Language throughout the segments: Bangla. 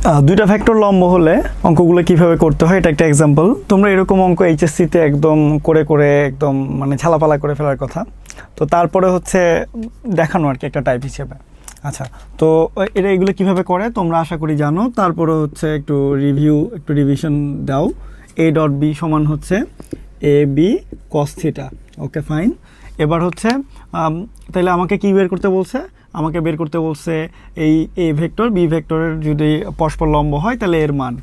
দুইটা ভেক্টর লম্ব হলে অঙ্কগুলো কিভাবে করতে হয় এটা একটা এক্সাম্পল। তোমরা এরকম অঙ্ক এইচএসসিতে একদম করে করে একদম মানে ছালাপালা করে ফেলার কথা, তো তারপরে হচ্ছে দেখানো আর কি একটা টাইপ হিসেবে। আচ্ছা, তো এগুলো কিভাবে করে তোমরা আশা করি জানো, তারপরে হচ্ছে একটু রিভিশন দাও। a ডট বি সমান হচ্ছে A B cos theta. Okay fine. এবার হচ্ছে তাহলে আমাকে কি বের করতে বলছে? আমাকে বের করতে বলছে এই এ ভেক্টর বি ভেক্টরের যদি পরস্পর লম্ব হয় তাহলে এর মান।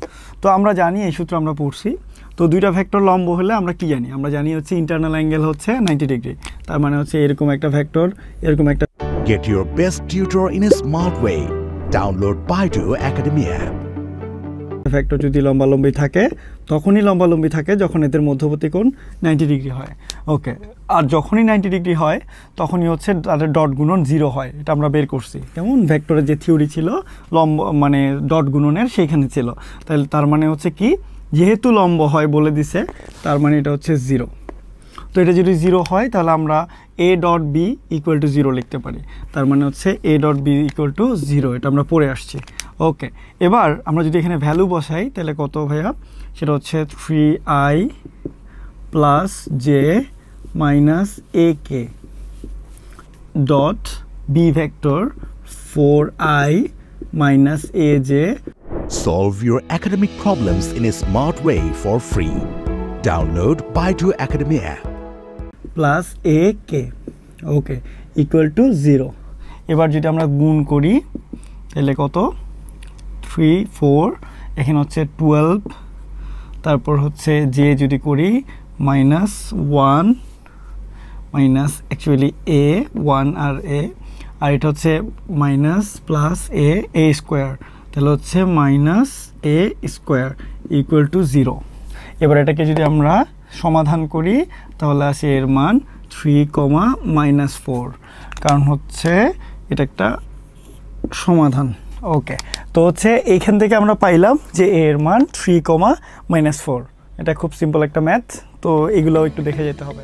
তো আমরা জানি, এই সূত্র আমরা পড়ছি। তো দুইটা ভেক্টর লম্ব হলে আমরা কি জানি? আমরা জানি হচ্ছে ইন্টারনাল অ্যাঙ্গেল হচ্ছে 90 ডিগ্রি। তার মানে হচ্ছে এরকম একটা ভেক্টর, এরকম একটা। Get your best tutor in a smart way. Download Baidu Academy app. Vector যদি লম্বালম্বি থাকে তখনই লম্বালম্বি থাকে যখন এদের মধ্যবর্তী কোণ 90 ডিগ্রি হয়। ওকে, আর যখনই 90 ডিগ্রি হয় তখনই হচ্ছে তাদের ডট গুণন 0 হয়। এটা আমরা বের করছি, কেমন ভেক্টরের যে থিওরি ছিল লম্ব মানে ডট গুণনের সেইখানে ছিল। তাহলে তার মানে হচ্ছে কি, যেহেতু লম্ব হয় বলে দিছে, তার মানে এটা হচ্ছে 0। তো এটা যদি 0 হয় তাহলে আমরা A dot B equal to 0 লিখতে পারি। তার মানে হচ্ছে A dot B equal to 0, এটা আমরা পড়ে আসছি। ওকে, এবার আমরা যদি এখানে ভ্যালু বসাই তাহলে কত ভাইয়া? সেটা হচ্ছে 3i plus J minus A K dot B vector 4i minus A J. Solve your academic problems in a smart way for free. Download Baidu Academy app. Plus A K, okay, equal to 0। এবার যদি আমরা গুণ করি তাহলে কত? 3 4, এখানে হচ্ছে 12, তারপর হচ্ছে জে যদি করি মাইনাস 1 মাইনাস অ্যাকচুয়ালি এ 1 আর এ, আর এটা হচ্ছে মাইনাস প্লাস এ স্কোয়ার, তাহলে হচ্ছে minus A square equal to 0। এবার এটাকে যদি আমরা সমাধান করি তাহলে আসে এর মান 3,-4, কারণ হচ্ছে এটা একটা সমাধান। ওকে, তো হচ্ছে এইখান থেকে আমরা পাইলাম যে এর মান 3,-4। এটা খুব সিম্পল একটা ম্যাথ, তো এগুলো একটু দেখে যেতে হবে।